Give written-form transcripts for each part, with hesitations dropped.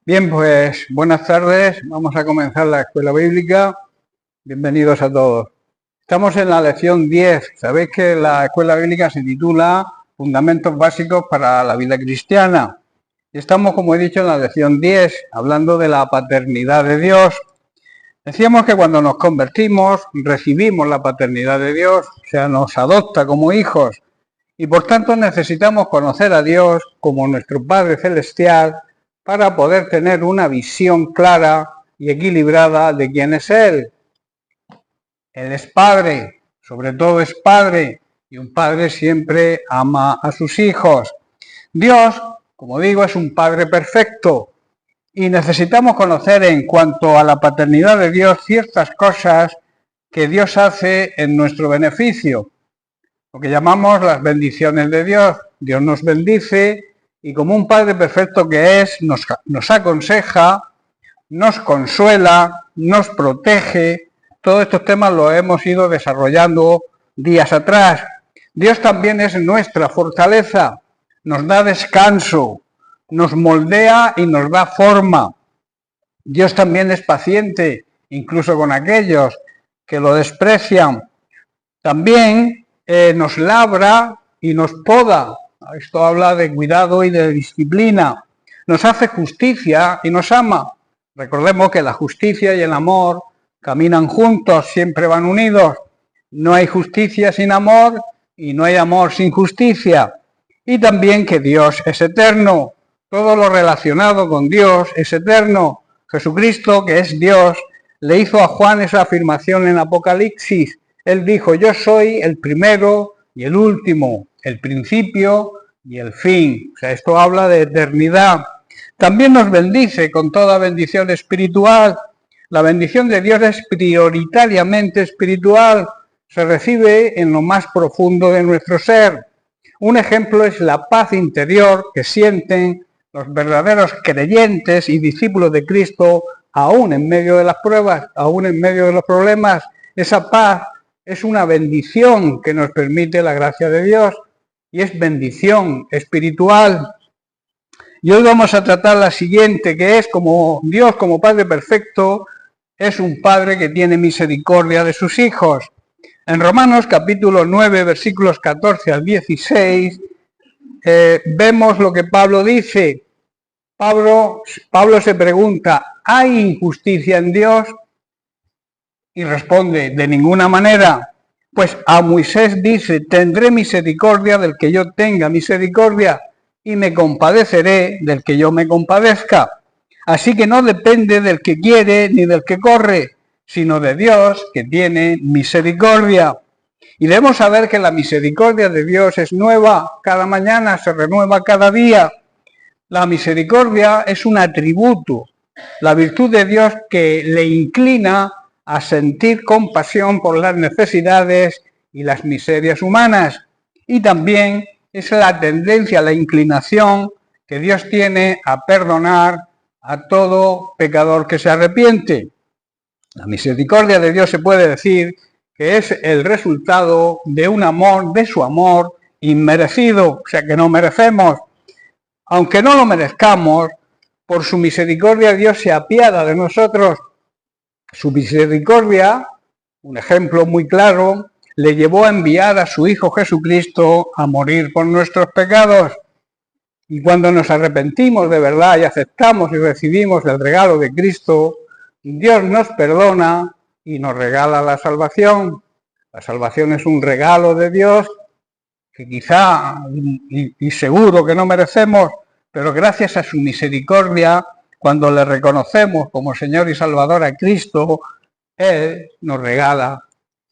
Bien, pues buenas tardes. Vamos a comenzar la escuela bíblica. Bienvenidos a todos. Estamos en la lección 10. Sabéis que la escuela bíblica se titula Fundamentos básicos para la vida cristiana. Y estamos, como he dicho, en la lección 10, hablando de la paternidad de Dios. Decíamos que cuando nos convertimos, recibimos la paternidad de Dios, o sea, nos adopta como hijos. Y por tanto necesitamos conocer a Dios como nuestro Padre Celestial para poder tener una visión clara y equilibrada de quién es Él. Él es Padre, sobre todo es Padre, y un Padre siempre ama a sus hijos. Dios, como digo, es un Padre perfecto y necesitamos conocer en cuanto a la paternidad de Dios ciertas cosas que Dios hace en nuestro beneficio, lo que llamamos las bendiciones de Dios. Dios nos bendice y como un Padre perfecto que es, nos aconseja, nos consuela, nos protege. Todos estos temas los hemos ido desarrollando días atrás. Dios también es nuestra fortaleza, nos da descanso, nos moldea y nos da forma. Dios también es paciente, incluso con aquellos que lo desprecian. También nos labra y nos poda. Esto habla de cuidado y de disciplina. Nos hace justicia y nos ama. Recordemos que la justicia y el amor caminan juntos, siempre van unidos. No hay justicia sin amor y no hay amor sin justicia. Y también que Dios es eterno. Todo lo relacionado con Dios es eterno. Jesucristo, que es Dios, le hizo a Juan esa afirmación en Apocalipsis. Él dijo, yo soy el primero y el último, el principio y el fin. O sea, esto habla de eternidad. También nos bendice con toda bendición espiritual. La bendición de Dios es prioritariamente espiritual. Se recibe en lo más profundo de nuestro ser. Un ejemplo es la paz interior que sienten los verdaderos creyentes y discípulos de Cristo, aún en medio de las pruebas, aún en medio de los problemas. Esa paz es una bendición que nos permite la gracia de Dios y es bendición espiritual. Y hoy vamos a tratar la siguiente, que es como Dios, como Padre perfecto, es un Padre que tiene misericordia de sus hijos. En Romanos capítulo 9, versículos 14 al 16, vemos lo que Pablo dice. Pablo se pregunta, ¿hay injusticia en Dios? Y responde, de ninguna manera. Pues a Moisés dice, tendré misericordia del que yo tenga misericordia y me compadeceré del que yo me compadezca. Así que no depende del que quiere ni del que corre, sino de Dios que tiene misericordia. Y debemos saber que la misericordia de Dios es nueva, cada mañana se renueva cada día. La misericordia es un atributo, la virtud de Dios que le inclina a sentir compasión por las necesidades y las miserias humanas. Y también es la tendencia, la inclinación que Dios tiene a perdonar a todo pecador que se arrepiente. La misericordia de Dios se puede decir que es el resultado de un amor, de su amor inmerecido, o sea que no merecemos. Aunque no lo merezcamos, por su misericordia Dios se apiada de nosotros. Su misericordia, un ejemplo muy claro, le llevó a enviar a su Hijo Jesucristo a morir por nuestros pecados. Y cuando nos arrepentimos de verdad y aceptamos y recibimos el regalo de Cristo, Dios nos perdona y nos regala la salvación. La salvación es un regalo de Dios que quizá y seguro que no merecemos, pero gracias a su misericordia, cuando le reconocemos como Señor y Salvador a Cristo, Él nos regala,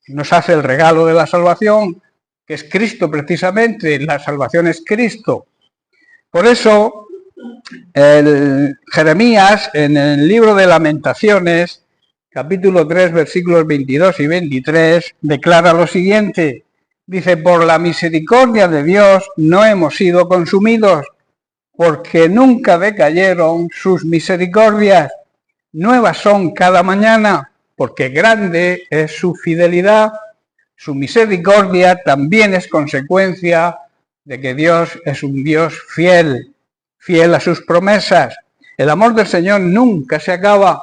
nos hace el regalo de la salvación, que es Cristo precisamente, la salvación es Cristo. Por eso, Jeremías, en el libro de Lamentaciones, capítulo 3, versículos 22 y 23, declara lo siguiente. Dice, por la misericordia de Dios no hemos sido consumidos, porque nunca decayeron sus misericordias. Nuevas son cada mañana, porque grande es su fidelidad. Su misericordia también es consecuencia de que Dios es un Dios fiel, fiel a sus promesas. El amor del Señor nunca se acaba.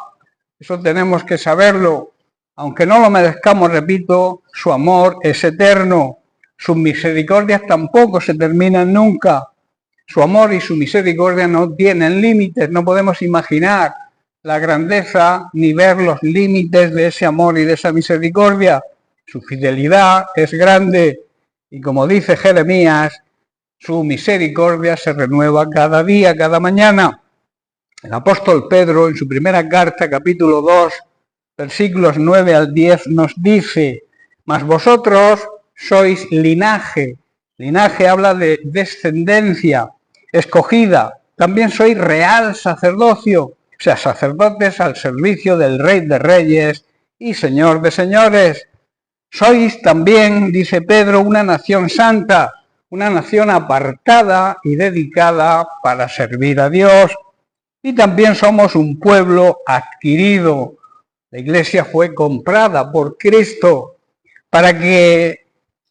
Eso tenemos que saberlo. Aunque no lo merezcamos, repito, su amor es eterno. Sus misericordias tampoco se terminan nunca. Su amor y su misericordia no tienen límites. No podemos imaginar la grandeza ni ver los límites de ese amor y de esa misericordia. Su fidelidad es grande y, como dice Jeremías, su misericordia se renueva cada día, cada mañana. El apóstol Pedro, en su primera carta, capítulo 2, versículos 9 al 10, nos dice: mas vosotros sois linaje. Linaje habla de descendencia escogida. También sois real sacerdocio, o sea, sacerdotes al servicio del Rey de Reyes y Señor de Señores. Sois también, dice Pedro, una nación santa, una nación apartada y dedicada para servir a Dios. Y también somos un pueblo adquirido. La iglesia fue comprada por Cristo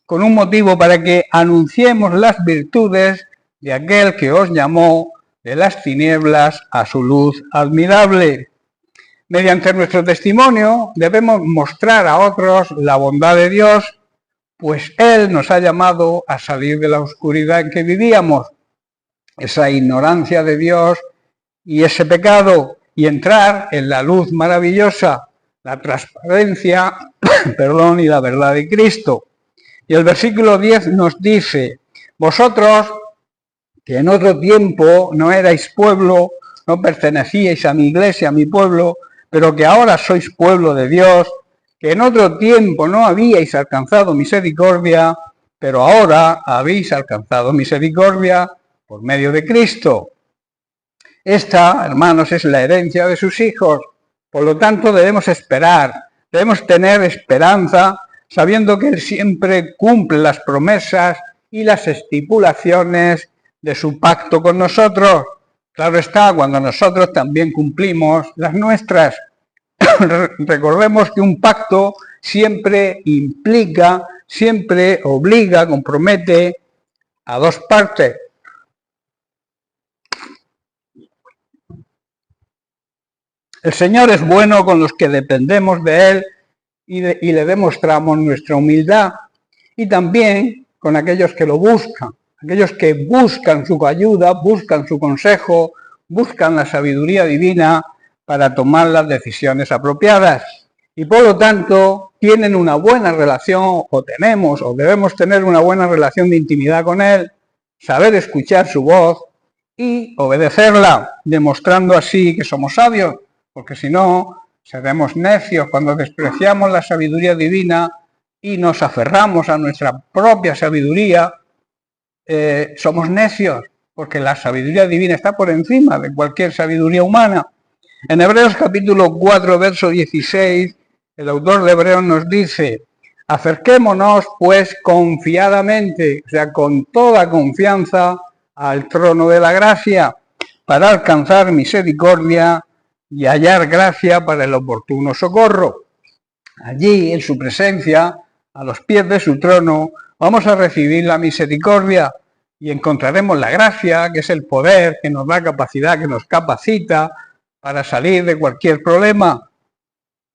con un motivo, para que anunciemos las virtudes de aquel que os llamó de las tinieblas a su luz admirable. Mediante nuestro testimonio debemos mostrar a otros la bondad de Dios, pues Él nos ha llamado a salir de la oscuridad en que vivíamos, esa ignorancia de Dios y ese pecado, y entrar en la luz maravillosa, la transparencia, y la verdad de Cristo. Y el versículo 10 nos dice: vosotros, que en otro tiempo no erais pueblo, no pertenecíais a mi iglesia, a mi pueblo, pero que ahora sois pueblo de Dios, que en otro tiempo no habíais alcanzado misericordia, pero ahora habéis alcanzado misericordia por medio de Cristo. Esta, hermanos, es la herencia de sus hijos. Por lo tanto, debemos esperar, debemos tener esperanza, sabiendo que Él siempre cumple las promesas y las estipulaciones de su pacto con nosotros. Claro está, cuando nosotros también cumplimos las nuestras. Recordemos que un pacto siempre implica, siempre obliga, compromete a dos partes. El Señor es bueno con los que dependemos de Él y le demostramos nuestra humildad, y también con aquellos que lo buscan, aquellos que buscan su ayuda, buscan su consejo, buscan la sabiduría divina para tomar las decisiones apropiadas. Y por lo tanto tienen una buena relación, o tenemos, o debemos tener una buena relación de intimidad con Él, saber escuchar su voz y obedecerla, demostrando así que somos sabios, porque si no, seremos necios cuando despreciamos la sabiduría divina y nos aferramos a nuestra propia sabiduría. Somos necios, porque la sabiduría divina está por encima de cualquier sabiduría humana. En Hebreos capítulo 4, verso 16, el autor de Hebreos nos dice: acerquémonos pues confiadamente, o sea, con toda confianza, al trono de la gracia, para alcanzar misericordia y hallar gracia para el oportuno socorro. Allí, en su presencia, a los pies de su trono, vamos a recibir la misericordia y encontraremos la gracia, que es el poder que nos da capacidad, que nos capacita para salir de cualquier problema.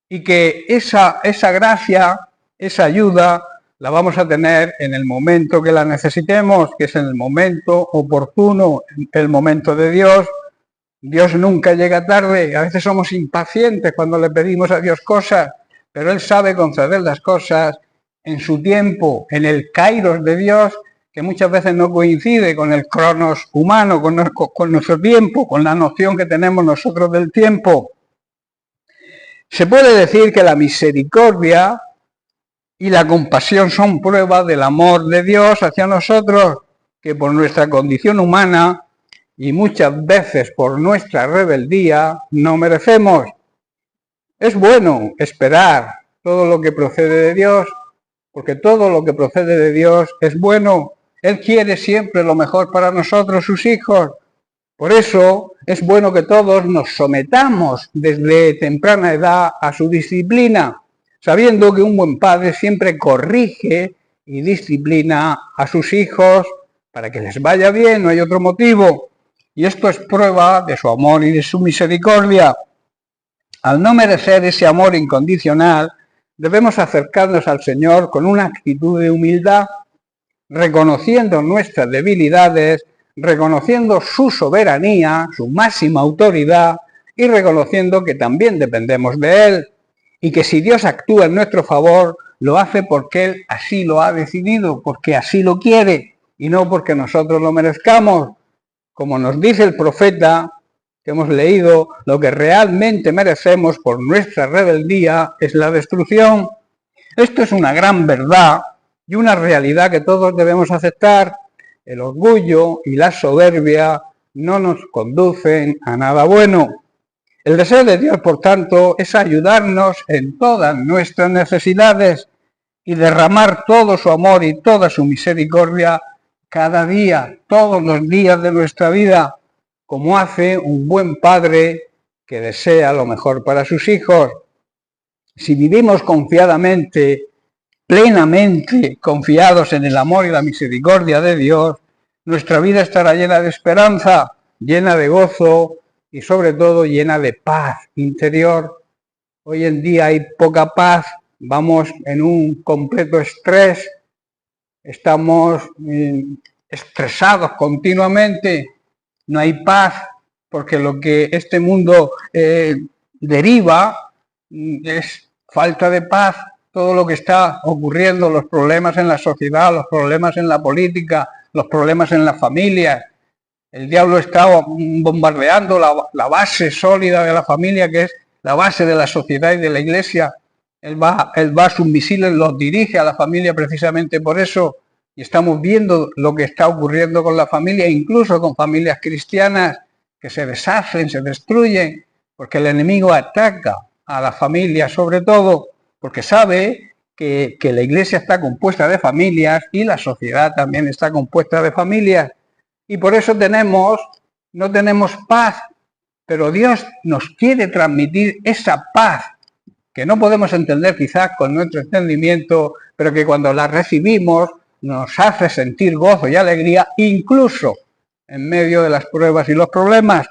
Y que esa gracia, esa ayuda, la vamos a tener en el momento que la necesitemos, que es en el momento oportuno, el momento de Dios. Dios nunca llega tarde. A veces somos impacientes cuando le pedimos a Dios cosas, pero Él sabe conceder las cosas en su tiempo, en el kairos de Dios, que muchas veces no coincide con el cronos humano, con nuestro tiempo, con la noción que tenemos nosotros del tiempo. Se puede decir que la misericordia y la compasión son pruebas del amor de Dios hacia nosotros, que por nuestra condición humana y muchas veces por nuestra rebeldía no merecemos. Es bueno esperar todo lo que procede de Dios, porque todo lo que procede de Dios es bueno. Él quiere siempre lo mejor para nosotros, sus hijos. Por eso es bueno que todos nos sometamos desde temprana edad a su disciplina, sabiendo que un buen padre siempre corrige y disciplina a sus hijos para que les vaya bien, no hay otro motivo. y esto es prueba de su amor y de su misericordia. Al no merecer ese amor incondicional, debemos acercarnos al Señor con una actitud de humildad, reconociendo nuestras debilidades, reconociendo su soberanía, su máxima autoridad, y reconociendo que también dependemos de Él, y que si Dios actúa en nuestro favor, lo hace porque Él así lo ha decidido, porque así lo quiere, y no porque nosotros lo merezcamos. Como nos dice el profeta que hemos leído, lo que realmente merecemos por nuestra rebeldía es la destrucción. Esto es una gran verdad y una realidad que todos debemos aceptar. El orgullo y la soberbia no nos conducen a nada bueno. El deseo de Dios, por tanto, es ayudarnos en todas nuestras necesidades y derramar todo su amor y toda su misericordia cada día, todos los días de nuestra vida, como hace un buen padre que desea lo mejor para sus hijos. Si vivimos confiadamente, plenamente confiados en el amor y la misericordia de Dios, nuestra vida estará llena de esperanza, llena de gozo y sobre todo llena de paz interior. Hoy en día hay poca paz, vamos en un completo estrés, estamos estresados continuamente, no hay paz, porque lo que este mundo deriva es falta de paz. Todo lo que está ocurriendo, los problemas en la sociedad, los problemas en la política, los problemas en las familias. El diablo está bombardeando la base sólida de la familia, que es la base de la sociedad y de la iglesia. Él va sus misiles, los dirige a la familia precisamente por eso. Y estamos viendo lo que está ocurriendo con la familia, incluso con familias cristianas que se deshacen, se destruyen, porque el enemigo ataca a la familia sobre todo, porque sabe que la iglesia está compuesta de familias y la sociedad también está compuesta de familias. Y por eso no tenemos paz, pero Dios nos quiere transmitir esa paz que no podemos entender quizás con nuestro entendimiento, pero que cuando la recibimos nos hace sentir gozo y alegría, incluso en medio de las pruebas y los problemas.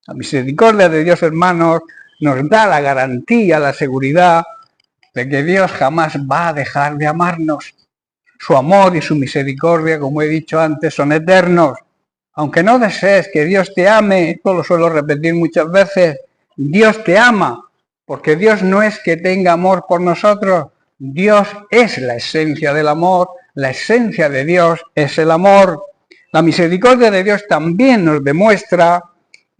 La misericordia de Dios, hermanos, nos da la garantía, la seguridad de que Dios jamás va a dejar de amarnos. Su amor y su misericordia, como he dicho antes, son eternos. Aunque no desees que Dios te ame, esto lo suelo repetir muchas veces, Dios te ama, porque Dios no es que tenga amor por nosotros, Dios es la esencia del amor, la esencia de Dios es el amor. La misericordia de Dios también nos demuestra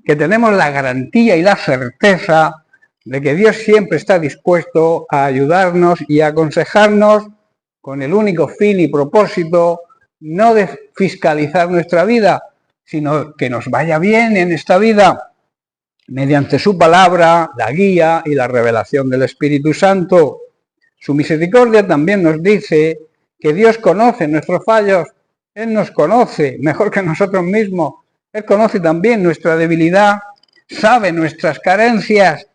que tenemos la garantía y la certeza de que Dios siempre está dispuesto a ayudarnos y a aconsejarnos con el único fin y propósito no de fiscalizar nuestra vida, sino que nos vaya bien en esta vida mediante su palabra, la guía y la revelación del Espíritu Santo. Su misericordia también nos dice que Dios conoce nuestros fallos, Él nos conoce mejor que nosotros mismos, Él conoce también nuestra debilidad, sabe nuestras carencias,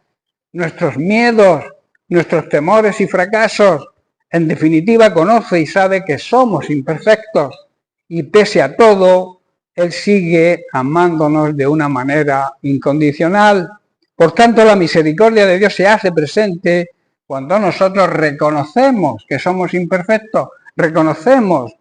nuestros miedos, nuestros temores y fracasos. En definitiva, conoce y sabe que somos imperfectos y pese a todo, Él sigue amándonos de una manera incondicional. Por tanto, la misericordia de Dios se hace presente cuando nosotros reconocemos que somos imperfectos, reconocemos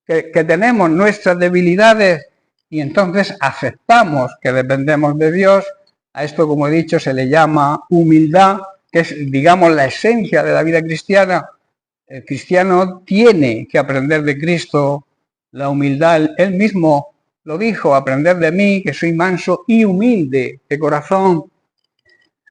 que tenemos nuestras debilidades y entonces aceptamos que dependemos de Dios. A esto, como he dicho, se le llama humildad, que es, digamos, la esencia de la vida cristiana. El cristiano tiene que aprender de Cristo la humildad. Él mismo lo dijo, aprender de mí, que soy manso y humilde de corazón.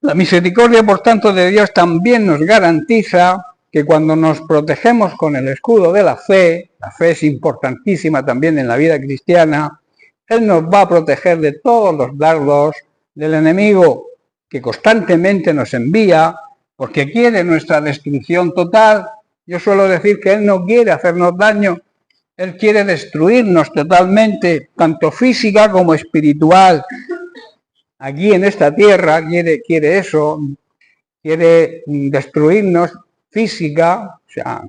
La misericordia, por tanto, de Dios también nos garantiza que cuando nos protegemos con el escudo de la fe es importantísima también en la vida cristiana, Él nos va a proteger de todos los dardos del enemigo que constantemente nos envía porque quiere nuestra destrucción total. Yo suelo decir que Él no quiere hacernos daño, Él quiere destruirnos totalmente, tanto física como espiritual. Aquí en esta tierra quiere eso, quiere destruirnos física, o sea,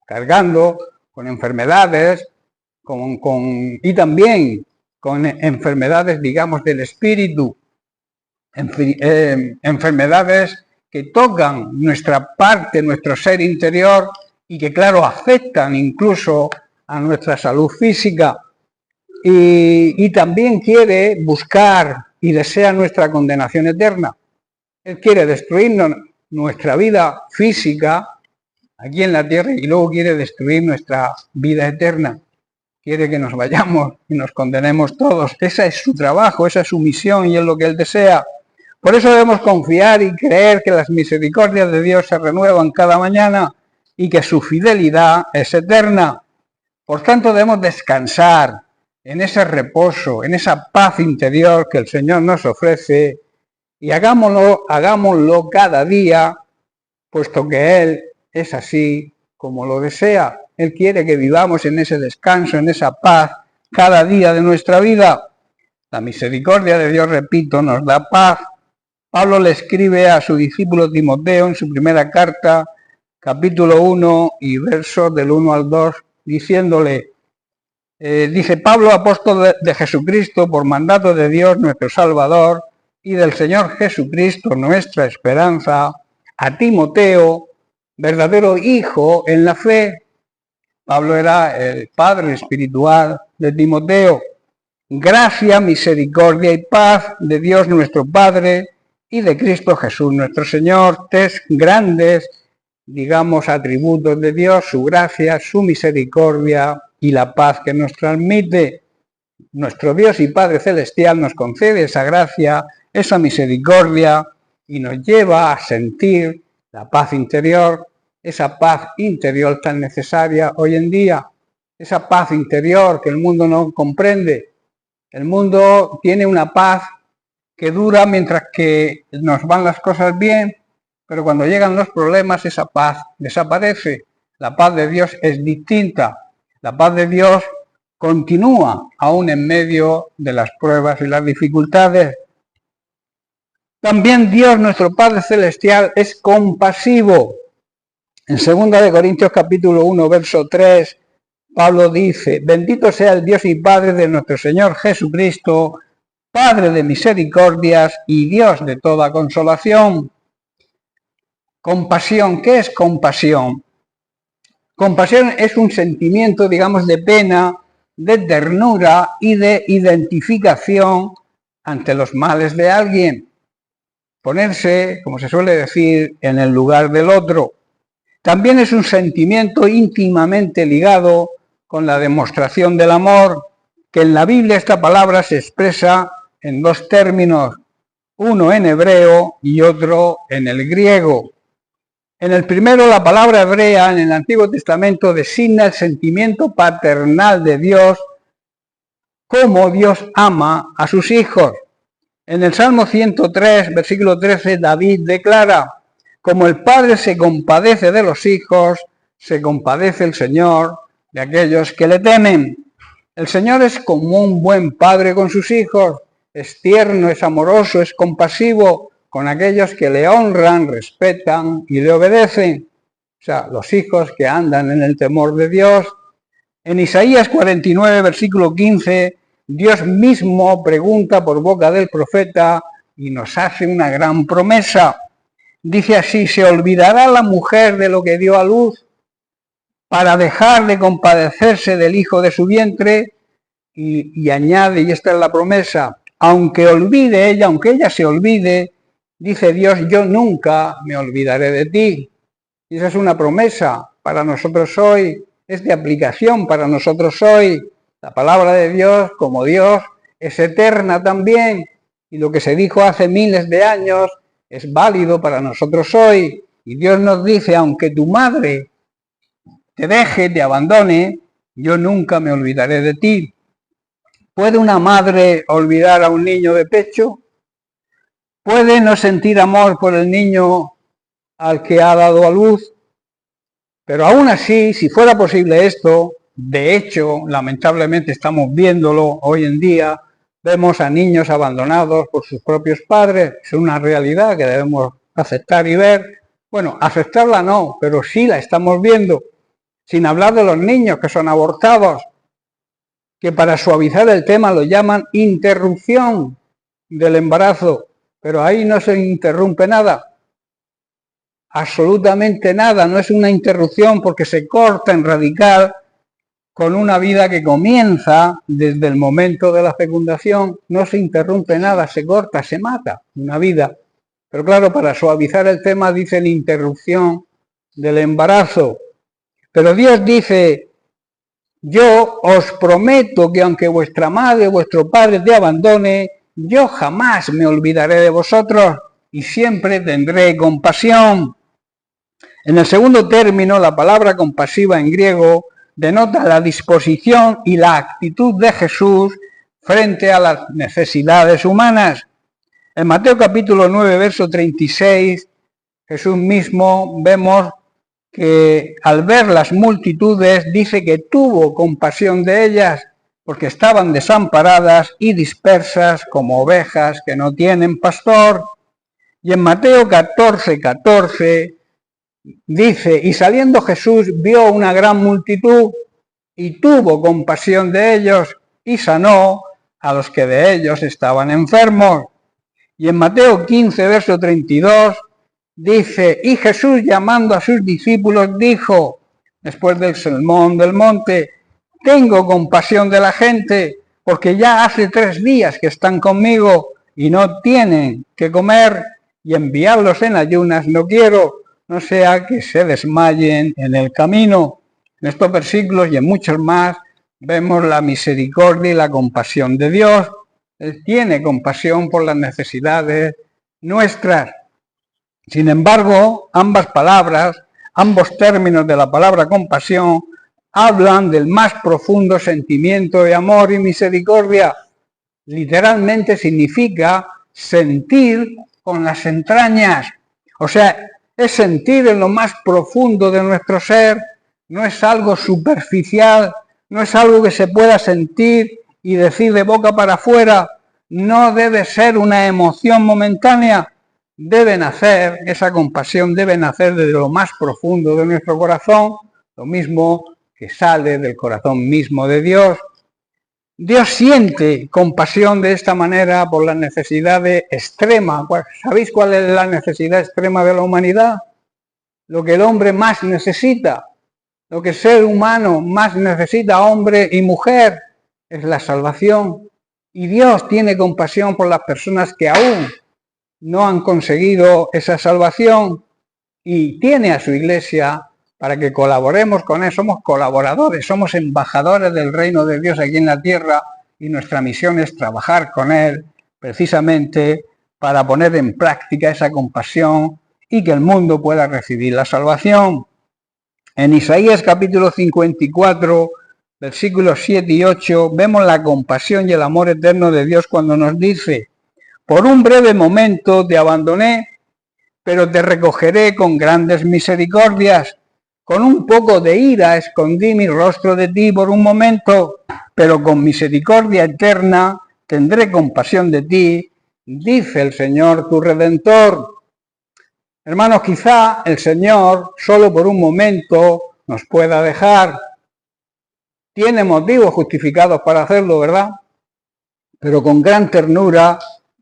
cargando con enfermedades, y también con enfermedades, digamos, del espíritu, enfermedades que tocan nuestra parte, nuestro ser interior y que, claro, afectan incluso a nuestra salud física. Y también quiere buscar y desea nuestra condenación eterna. Él quiere destruirnos nuestra vida física aquí en la tierra y luego quiere destruir nuestra vida eterna. Quiere que nos vayamos y nos condenemos todos. Ese es su trabajo, esa es su misión y es lo que Él desea. Por eso debemos confiar y creer que las misericordias de Dios se renuevan cada mañana y que su fidelidad es eterna. Por tanto, debemos descansar en ese reposo, en esa paz interior que el Señor nos ofrece y hagámoslo cada día, puesto que Él es así como lo desea. Él quiere que vivamos en ese descanso, en esa paz, cada día de nuestra vida. La misericordia de Dios, repito, nos da paz. Pablo le escribe a su discípulo Timoteo en su primera carta, capítulo 1 y versos del 1 al 2, diciéndole, dice Pablo, apóstol de Jesucristo, por mandato de Dios nuestro Salvador y del Señor Jesucristo, nuestra esperanza, a Timoteo, verdadero hijo en la fe. Pablo era el padre espiritual de Timoteo. Gracia, misericordia y paz de Dios nuestro Padre y de Cristo Jesús nuestro Señor. Tres grandes, digamos, atributos de Dios: su gracia, su misericordia y la paz que nos transmite. Nuestro Dios y Padre Celestial nos concede esa gracia, esa misericordia y nos lleva a sentir la paz interior, esa paz interior tan necesaria hoy en día, esa paz interior que el mundo no comprende. El mundo tiene una paz que dura mientras que nos van las cosas bien, pero cuando llegan los problemas esa paz desaparece. La paz de Dios es distinta. La paz de Dios continúa aún en medio de las pruebas y las dificultades. También Dios, nuestro Padre Celestial, es compasivo. En 2 Corintios capítulo 1, verso 3, Pablo dice, bendito sea el Dios y Padre de nuestro Señor Jesucristo, Padre de misericordias y Dios de toda consolación. Compasión, ¿qué es compasión? Compasión es un sentimiento, digamos, de pena, de ternura y de identificación ante los males de alguien. Ponerse, como se suele decir, en el lugar del otro. También es un sentimiento íntimamente ligado con la demostración del amor, que en la Biblia esta palabra se expresa en dos términos, uno en hebreo y otro en el griego. En el primero, la palabra hebrea en el Antiguo Testamento designa el sentimiento paternal de Dios, cómo Dios ama a sus hijos. En el Salmo 103, versículo 13, David declara, como el Padre se compadece de los hijos, se compadece el Señor de aquellos que le temen. El Señor es como un buen padre con sus hijos, es tierno, es amoroso, es compasivo con aquellos que le honran, respetan y le obedecen. O sea, los hijos que andan en el temor de Dios. En Isaías 49, versículo 15, Dios mismo pregunta por boca del profeta y nos hace una gran promesa. Dice así, ¿se olvidará la mujer de lo que dio a luz para dejar de compadecerse del hijo de su vientre? Y añade, y esta es la promesa, aunque ella se olvide, dice Dios, yo nunca me olvidaré de ti. Y esa es una promesa para nosotros hoy, es de aplicación para nosotros hoy. La palabra de Dios, como Dios, es eterna también. Y lo que se dijo hace miles de años es válido para nosotros hoy. Y Dios nos dice, aunque tu madre te deje, te abandone, yo nunca me olvidaré de ti. ¿Puede una madre olvidar a un niño de pecho? ¿Puede no sentir amor por el niño al que ha dado a luz? Pero aún así, si fuera posible esto, de hecho, lamentablemente estamos viéndolo hoy en día, vemos a niños abandonados por sus propios padres, es una realidad que debemos aceptar y ver. Bueno, aceptarla no, pero sí la estamos viendo, sin hablar de los niños que son abortados. que para suavizar el tema lo llaman interrupción del embarazo, pero ahí no se interrumpe nada, absolutamente nada, no es una interrupción porque se corta en radical con una vida que comienza desde el momento de la fecundación, no se interrumpe nada, se corta, se mata una vida. Pero claro, para suavizar el tema dicen interrupción del embarazo. Pero Dios dice, yo os prometo que aunque vuestra madre, vuestro padre te abandone, yo jamás me olvidaré de vosotros y siempre tendré compasión. En el segundo término, la palabra compasiva en griego denota la disposición y la actitud de Jesús frente a las necesidades humanas. En Mateo capítulo 9, verso 36, Jesús mismo vemos que al ver las multitudes dice que tuvo compasión de ellas porque estaban desamparadas y dispersas como ovejas que no tienen pastor. Y en Mateo 14, 14 dice, y saliendo Jesús vio una gran multitud y tuvo compasión de ellos y sanó a los que de ellos estaban enfermos. Y en Mateo 15, verso 32, dice, y Jesús llamando a sus discípulos dijo, después del sermón del monte, tengo compasión de la gente, porque ya hace 3 días que están conmigo y no tienen que comer, y enviarlos en ayunas no quiero, no sea que se desmayen en el camino. En estos versículos y en muchos más vemos la misericordia y la compasión de Dios. Él tiene compasión por las necesidades nuestras. Sin embargo, ambas palabras, ambos términos de la palabra compasión, hablan del más profundo sentimiento de amor y misericordia. Literalmente significa sentir con las entrañas. O sea, es sentir en lo más profundo de nuestro ser, no es algo superficial, no es algo que se pueda sentir y decir de boca para afuera, no debe ser una emoción momentánea, debe nacer, esa compasión debe nacer desde lo más profundo de nuestro corazón, lo mismo que sale del corazón mismo de Dios. Dios siente compasión de esta manera por la necesidad extrema. ¿Sabéis cuál es la necesidad extrema de la humanidad? Lo que el hombre más necesita, lo que el ser humano más necesita, hombre y mujer, es la salvación. Y Dios tiene compasión por las personas que aún no han conseguido esa salvación y tiene a su iglesia para que colaboremos con él. Somos colaboradores, somos embajadores del reino de Dios aquí en la tierra y nuestra misión es trabajar con él precisamente para poner en práctica esa compasión y que el mundo pueda recibir la salvación. En Isaías capítulo 54, versículos 7 y 8, vemos la compasión y el amor eterno de Dios cuando nos dice, por un breve momento te abandoné, pero te recogeré con grandes misericordias. Con un poco de ira escondí mi rostro de ti por un momento, pero con misericordia eterna tendré compasión de ti, dice el Señor tu Redentor. Hermanos, quizá el Señor solo por un momento nos pueda dejar. Tiene motivos justificados para hacerlo, ¿verdad? Pero con gran ternura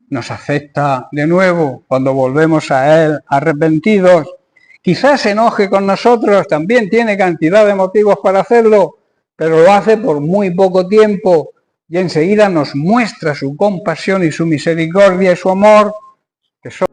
nos acepta de nuevo cuando volvemos a Él arrepentidos. Quizás se enoje con nosotros, también tiene cantidad de motivos para hacerlo, pero lo hace por muy poco tiempo y enseguida nos muestra su compasión y su misericordia y su amor, que son